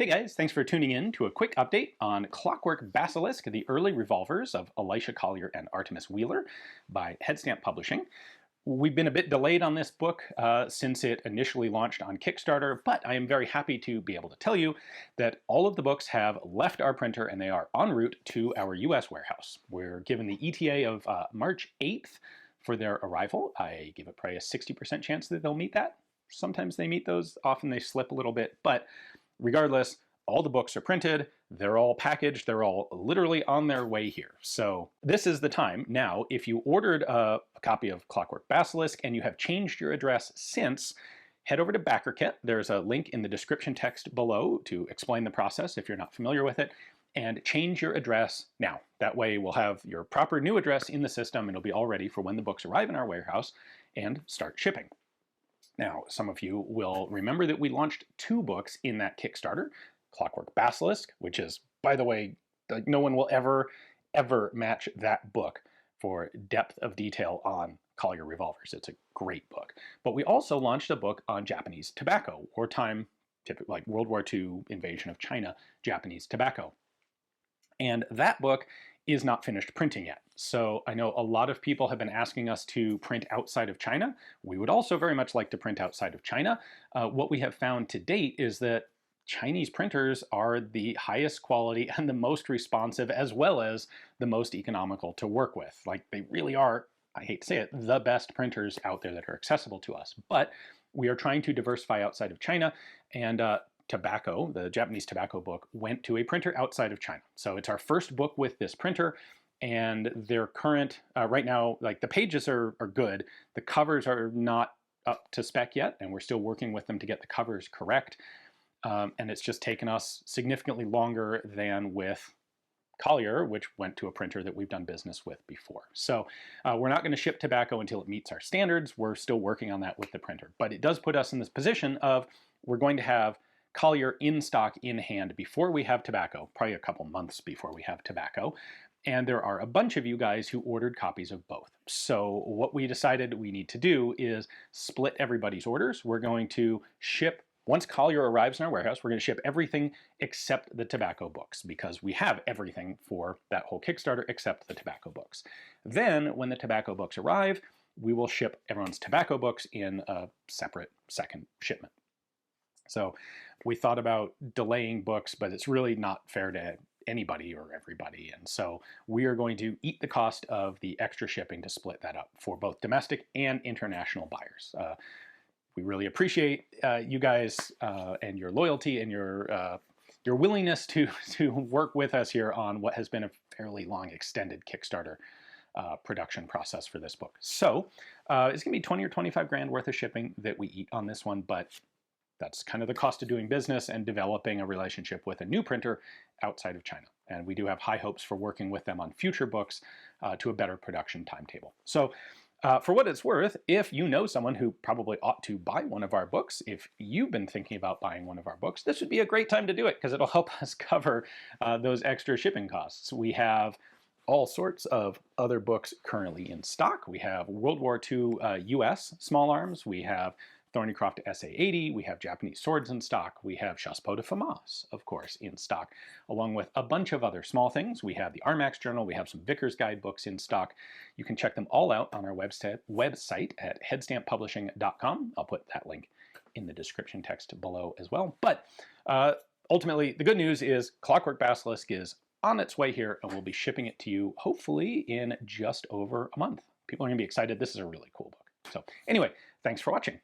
Hey guys, thanks for tuning in to a quick update on Clockwork Basilisk, the early revolvers of Elisha Collier and Artemis Wheeler by Headstamp Publishing. We've been a bit delayed on this book since it initially launched on Kickstarter, but I am very happy to be able to tell you that all of the books have left our printer and they are en route to our US warehouse. We're given the ETA of March 8th for their arrival. I give it probably a 60% chance that they'll meet that. Sometimes they meet those, often they slip a little bit, but regardless, all the books are printed, they're all packaged, they're all literally on their way here. So this is the time. Now, if you ordered a copy of Clockwork Basilisk and you have changed your address since, head over to Backerkit. There's a link in the description text below to explain the process if you're not familiar with it, and change your address now. That way we'll have your proper new address in the system and it'll be all ready for when the books arrive in our warehouse and start shipping. Now, some of you will remember that we launched 2 books in that Kickstarter. Clockwork Basilisk, which is, by the way, like no one will ever match that book for depth of detail on Collier revolvers. It's a great book. But we also launched a book on Japanese tobacco, wartime, like World War II invasion of China, Japanese tobacco. And that book is not finished printing yet. So I know a lot of people have been asking us to print outside of China. We would also very much like to print outside of China. What we have found to date is that Chinese printers are the highest quality and the most responsive, as well as the most economical to work with. Like, they really are, I hate to say it, the best printers out there that are accessible to us. But we are trying to diversify outside of China, and tobacco, the Japanese tobacco book, went to a printer outside of China. So it's our first book with this printer, and their current, right now, like the pages are good. The covers are not up to spec yet, and we're still working with them to get the covers correct. And it's just taken us significantly longer than with Collier, which went to a printer that we've done business with before. So we're not going to ship tobacco until it meets our standards. We're still working on that with the printer. But it does put us in this position of we're going to have Collier in stock in hand before we have tobacco, probably a couple months before we have tobacco. And there are a bunch of you guys who ordered copies of both. So what we decided we need to do is split everybody's orders. We're going to ship, once Collier arrives in our warehouse, we're going to ship everything except the tobacco books, because we have everything for that whole Kickstarter except the tobacco books. Then when the tobacco books arrive, we will ship everyone's tobacco books in a separate second shipment. So we thought about delaying books, but it's really not fair to anybody or everybody. And so we are going to eat the cost of the extra shipping to split that up for both domestic and international buyers. We really appreciate you guys and your loyalty and your willingness to work with us here on what has been a fairly long, extended Kickstarter production process for this book. So it's gonna be 20 or 25 grand worth of shipping that we eat on this one, but that's kind of the cost of doing business and developing a relationship with a new printer outside of China. And we do have high hopes for working with them on future books to a better production timetable. So for what it's worth, if you know someone who probably ought to buy one of our books, if you've been thinking about buying one of our books, this would be a great time to do it because it'll help us cover those extra shipping costs. We have all sorts of other books currently in stock. We have World War II US small arms. We have Thornycroft SA-80, we have Japanese swords in stock, we have Chassepot de FAMAS, of course, in stock, along with a bunch of other small things. We have the Armax Journal, we have some Vickers guidebooks in stock. You can check them all out on our website at headstamppublishing.com. I'll put that link in the description text below as well. But ultimately, the good news is Clockwork Basilisk is on its way here, and we'll be shipping it to you hopefully in just over a month. People are going to be excited. This is a really cool book. So anyway, thanks for watching.